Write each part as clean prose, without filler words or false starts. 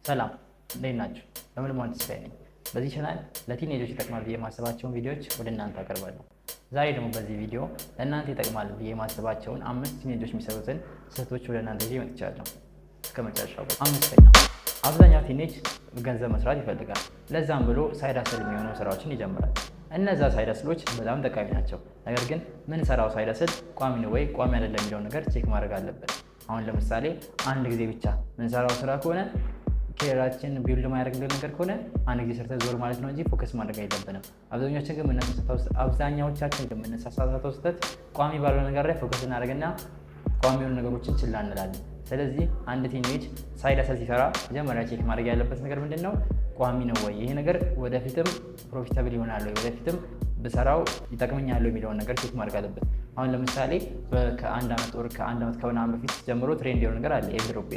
ሰላም እንዴት ናችሁ? ለምለም ተስፋዬ ነኝ። በዚህ ቻናል ለቲኔጆች ይጠቅማል ብዬ የማስባቸውን ቪዲዮዎች ወደ እናንተ አቀርባለሁ። ዛሬ ደግሞ በዚህ ቪዲዮ ለእናንተ ይጠቅማል ብዬ የማስባቸውን 5 ቲኔጆች የሚሰሩትን ስህተቶች ወደ እናንተ ይዤ መጥቻለሁ። እስከ መጨረሻው። አምስተኛ፣ አብዛኛው ቲኔጅ ገንዘብ መስራት ይፈልጋል። ለዛም ብሎ ሳይድ ሀስል የሚሆኑ ስራዎችን ይጀምራል። እነዛ ሳይድ ሀስሎች በጣም ጠቃሚ ናቸው። ነገር ግን ምን ሰራው ሳይድ ሀስል ቋሚ ነው ወይ ቋሚ አይደለም የሚለውን ነገር ቼክ ማድረግ አለብን። አሁን ለምሳሌ አንድ ጊዜ ብቻ ምንሰራው ስራ ከሆነ ኬራችን ቢውልድ ማያደርግልን ነገር ከሆነ አንድ ጊዜ ሰርተን ዞር ማለት ነው እንጂ ፎከስ ማድረግ አይለብንም። አብዛኛዎቻችን ግን የምንሳሳተው ስህተት ቋሚ ባለው ነገር ላይ ፎከስ እናደርግና ቋሚ የሆኑ ነገሮችን ችላ እንላለን። ስለዚህ አንድ ቲኔጅ ሳይድ ሀስል ሲሰራ መጀመሪያ ቼክ ማድረግ ያለበት ነገር ምንድን ነው? ቋሚ ነው ወይ? ይሄ ነገር ወደፊትም ፕሮፊታብል ይሆናል ወይ? ወደፊትም ብሰራው ይጠቅመኛል የሚለውን ነገር ቼክ ማድረግ አለበት። አሁን ለምሳሌ ከአንድ ዓመት ከምናምን በፊት ጀምሮ ትሬንድ የሆነ ነገር አለ፣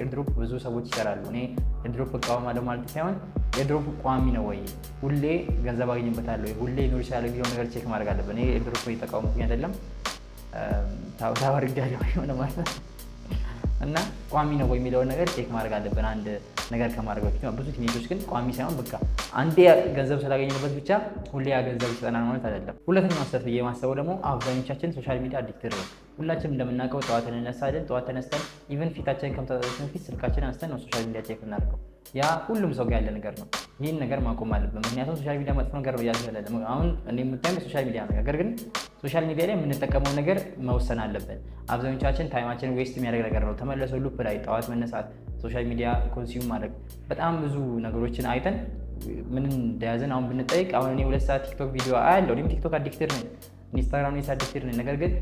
ኤርድሮፕ ብዙ ሰዎች ይሰራሉ። እኔ ኤርድሮፕ እቃወማለሁ ማለት ሳይሆን ኤርድሮፕ ቋሚ ነው ወይ? ሁሌ ገንዘብ አገኝበታለሁ ወይ? ሁሌ ሊኖር ይችላል የሚለውን ነገር ቼክ ማድረግ አለበት። እኔ ኤርድሮፕ የተቃወምኩኝ አይደለም፣ ታወርጃለሁ ሆነ ማለት ነው። እና ቋሚ ነው ወይ የሚለውን ነገር ቼክ ማድረግ አለብን አንድ ነገር ከማድረግ በፊት። ብዙ ቲኔጆች ግን ቋሚ ሳይሆን በቃ አንዴ ገንዘብ ስላገኘንበት ብቻ ሁሌ ያ ገንዘብ ይሰጠናል ማለት አይደለም። ሁለተኛው ስህተት ብዬ የማስበው ደግሞ አብዛኞቻችን ሶሻል ሚዲያ አዲክትድ ነው። ሁላችንም እንደምናውቀው ጠዋት እንነሳለን። ጠዋት ተነስተን ኢቨን ፊታችንን ከመታጠባችን በፊት ስልካችንን አንስተን ነው ሶሻል ሚዲያ ቼክ እናደርገው። ያ ሁሉም ሰው ጋር ያለ ነገር ነው። ይህን ነገር ማቆም አለብን። ምክንያቱም ሶሻል ሚዲያ መጥፎ ነገር ነው እያልን አይደለም። አሁን እኔ የምታየው ሶሻል ሚዲያ ነው። ነገር ግን ሶሻል ሚዲያ ላይ የምንጠቀመው ነገር መወሰን አለብን። አብዛኞቻችን ታይማችን ዌስት የሚያደርግ ነገር ነው። ተመለሰ ሉፕ ላይ ጠዋት መነሳት፣ ሶሻል ሚዲያ ኮንሱም ማድረግ፣ በጣም ብዙ ነገሮችን አይተን ምን እንደያዘን አሁን ብንጠይቅ፣ አሁን እኔ 2 ሰዓት ቲክቶክ ቪዲዮ አያለሁ። እኔም ቲክቶክ አዲክትድ ነኝ፣ ኢንስታግራም አዲክትድ ነኝ። ነገር ግን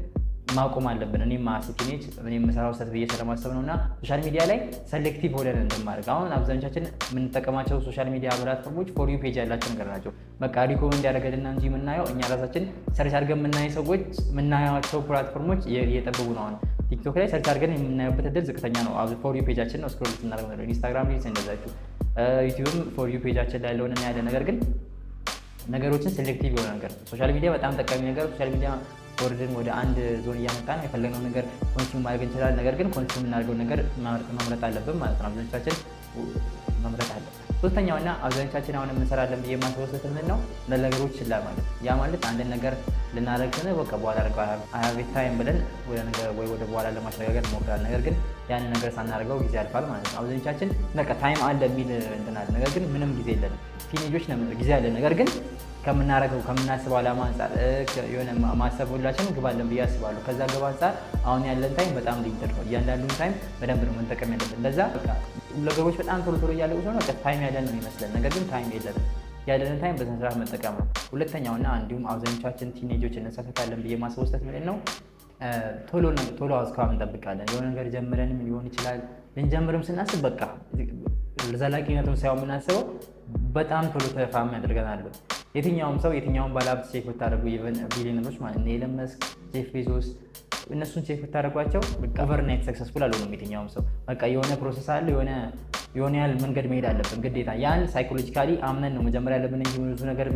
ማቆም አለብን። እኔ ቲኔጅ የምሰራው ስህተት ብዬ ስለማሰብ ነው። እና ሶሻል ሚዲያ ላይ ሴሌክቲቭ ሆነን እንደማድረግ። አሁን አብዛኞቻችን የምንጠቀማቸው ሶሻል ሚዲያ ፕላትፎርሞች ፎር ዩ ፔጅ ያላቸው ነገር ናቸው። በቃ ሪኮመንድ ያደረገልና እንጂ የምናየው እኛ ራሳችን ሰርች አድርገን የምናያቸው ፕላትፎርሞች እየጠበቡ ነው። አሁን ቲክቶክ ላይ ሰርች አድርገን የምናየበት እድል ዝቅተኛ ነው። ፎር ዩ ፔጃችን ነው ስክሮል ስናደርግ ነው። ኢንስታግራም ሊንስ እንደዛችሁ፣ ዩቲዩብም ፎር ዩ ፔጃችን ላይ ያለውን ያለ። ነገር ግን ነገሮችን ሴሌክቲቭ የሆነ ነገር ሶሻል ሚዲያ በጣም ጠቃሚ ነገር። ሶሻል ሚዲያ ወርድን ወደ አንድ ዞን እያመጣን የፈለግነው ነገር ኮንሱም ማድረግ እንችላለን። ነገር ግን ኮንሱም የምናደርገው ነገር መምረጥ አለብን ማለት ነው። አብዛኞቻችን መምረጥ አለብን። ሶስተኛውና አብዛኞቻችን አሁን እንሰራለን ብዬ የማስበው ስህተት ምንድን ነው? ለነገሮች ችላ ማለት። ያ ማለት አንድን ነገር ልናደርግ ስንል በቃ በኋላ አድርገው አይ ታይም ብለን ወደ በኋላ ለማሸጋገር እንሞክራለን። ነገር ግን ያንን ነገር ሳናደርገው ጊዜ ያልፋል ማለት ነው። አብዛኞቻችን በቃ ታይም አለ የሚል እንትን አለ፣ ነገር ግን ምንም ጊዜ የለንም። ቲኔጆች ጊዜ አለን፣ ነገር ግን ከምናስበው ዓላማ አንጻር የሆነ ማሰብ ሁላችንም ግብ አለን ብዬ አስባለሁ። ከዛ ግብ አንጻር አሁን ያለን ታይም በጣም ሊሚትድ ነው። እያንዳንዱን ታይም በደንብ ነው መጠቀም ያለብን። ለዛ ነገሮች በጣም ቶሎ እያለቁ ሲሆን ታይም ያለን ነው ይመስለን፣ ነገር ግን ታይም የለንም። ያለንን ታይም በስነ ስርዓት መጠቀም ነው። ሁለተኛውና እንዲሁም አብዛኞቻችን ቲኔጆች እንሳሳታለን ብዬ የማስበው ስህተት ምንድን ነው? ቶሎ አስካም እንጠብቃለን። የሆነ ነገር ጀምረንም ሊሆን ይችላል። ልንጀምርም ስናስብ በቃ ዘላቂነቱን ሳይሆን የምናስበው በጣም ቶሎ ተፋሚ ያደርገናል። የትኛውም ባለሀብት ቼክ ብታደርጉ ቢሊዮነሮች ማለት ነው፣ ኤለን መስክ፣ ጄፍ ቤዞስ፣ እነሱን ቼክ ብታደርጓቸው ኦቨርናይት ሰክሰስፉል አልሆኑም። የትኛውም ሰው በቃ የሆነ ፕሮሰስ አለ፣ የሆነ ያህል መንገድ መሄድ አለብን ግዴታ። ያን ሳይኮሎጂካሊ አምነን ነው መጀመሪያ ያለብን እንጂ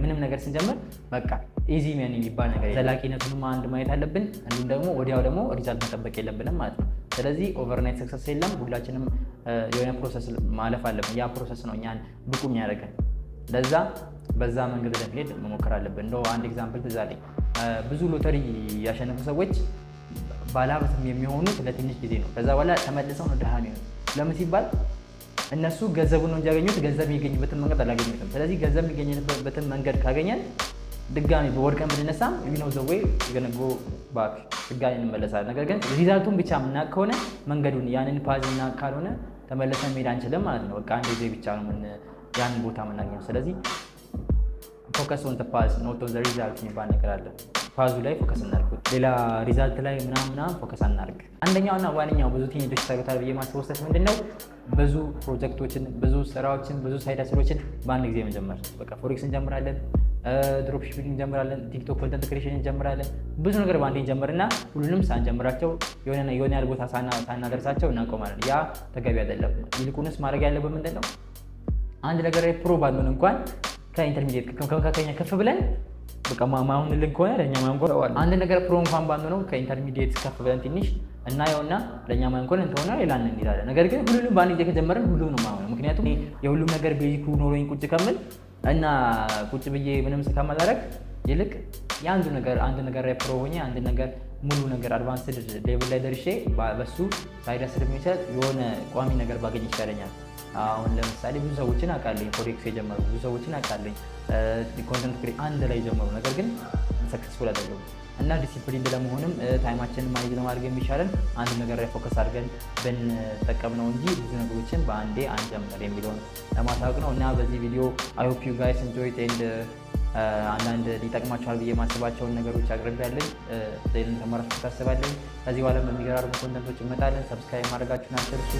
ምንም ነገር ስንጀምር በቃ ኢዚ ምን የሚባል ነገር ዘላቂነቱንም አንድ ማየት አለብን። እንዲሁም ደግሞ ወዲያው ደግሞ ሪዛልት መጠበቅ የለብንም ማለት ነው። ስለዚህ ኦቨርናይት ሰክሰስ የለም። ሁላችንም የሆነ ፕሮሰስ ማለፍ አለብን። ያ ፕሮሰስ ነው እኛን ብቁ የሚያደርገን። ለዛ በዛ መንገድ ለመሄድ መሞከር አለብን። እንደው አንድ ኤግዛምፕል ትዝ አለኝ። ብዙ ሎተሪ ያሸነፉ ሰዎች ባለሀብትም የሚሆኑት ለትንሽ ጊዜ ነው። ከዛ በኋላ ተመልሰው ነው ድሃ የሚሆኑት። ለምን ሲባል እነሱ ገንዘቡን ነው እንጂ ያገኙት ገንዘብ የሚገኝበትን መንገድ አላገኙትም። ስለዚህ ገንዘብ የሚገኝበትን መንገድ ካገኘን ድጋሚ በወድቀን ብንነሳም ዩኖ ዘ ዌይ ገነጎ ባክ ድጋሚ እንመለሳለን። ነገር ግን ሪዛልቱን ብቻ የምናውቅ ከሆነ መንገዱን ያንን ፓዝ እና ካልሆነ ተመለሰን መሄድ አንችልም ማለት ነው። በቃ አንድ ጊዜ ብቻ ነው ያንን ቦታ የምናገኘው። ስለዚህ ፎከስ ኦን ፓዝ ኖት ኦን ሪዛልት የሚባል ነገር አለ። ፓዙ ላይ ፎከስ እናድርግ፣ ሌላ ሪዛልት ላይ ምናምን ፎከስ አናድርግ። አንደኛውና ዋነኛው ብዙ ቲኔጆች ይሰሩታል ብዬ የማስበው ስህተት ምንድን ነው? ብዙ ፕሮጀክቶችን፣ ብዙ ስራዎችን፣ ብዙ ሳይድ ሀስሎችን በአንድ ጊዜ መጀመር። በቃ ፎሬክስ እንጀምራለን፣ ድሮፕ ሺፒንግ እንጀምራለን፣ ቲክቶክ ኮንተንት ክሬሽን እንጀምራለን። ብዙ ነገር በአንዴ እንጀምርና ሁሉንም ሳንጀምራቸው የሆነ ያህል ቦታ ሳናደርሳቸው እናቆማለን። ያ ተገቢ አይደለም። ይልቁንስ ማድረግ ያለብን ምንድን ነው? አንድ ነገር ላይ ፕሮ ባንሆን እንኳን ከኢንተርሚዲየት ከመካከለኛ ከፍ ብለን በቃ ማሁንልን ከሆነ ለእኛ ማንጎር አንድ ነገር ፕሮ እንኳን ባንሆነው ከኢንተርሚዲየት ከፍ ብለን ትንሽ እናየውና ለእኛ ማንኮን እንተሆና ሌላ እንሄዳለን። ነገር ግን ሁሉንም በአንድ ጊዜ ከጀመረን ሁሉም ነው ማለት ነው። ምክንያቱም የሁሉም ነገር ቤዚኩ ኖሮኝ ቁጭ ከምል እና ቁጭ ብዬ ምንም ከማላደርግ ይልቅ የአንዱ ነገር አንድ ነገር ላይ ፕሮ ሆኜ አንድ ነገር ሙሉ ነገር አድቫንስድ ሌቭል ላይ ደርሼ በሱ ሳይዳ ስለሚችል የሆነ ቋሚ ነገር ባገኝ ይሻለኛል። አሁን ለምሳሌ ብዙ ሰዎችን አውቃለኝ ፎሬክስ የጀመሩ ብዙ ሰዎችን አውቃለኝ ኮንተንት ክሬት አንድ ላይ ጀመሩ፣ ነገር ግን ሰክሰስፉል አይደሉም። እና ዲሲፕሊን ለመሆንም ታይማችንን ማኔጅ ለማድረግ የሚሻለን አንድ ነገር ላይ ፎከስ አድርገን ብንጠቀም ነው እንጂ ብዙ ነገሮችን በአንዴ አንጀምር የሚለውን ለማሳወቅ ነው። እና በዚህ ቪዲዮ አይ ሆፕ ዩ ጋይስ ኢንጆይድ ኤንድ አንዳንድ ሊጠቅማቸዋል ብዬ ማስባቸውን ነገሮች አቅርቤያለሁ። ሌሎችን ተማራችሁ ታስባለኝ። ከዚህ በኋላ በሚገራርሙ ኮንተንቶች እንመጣለን። ሰብስክራይብ ማድረጋችሁን አትርሱ።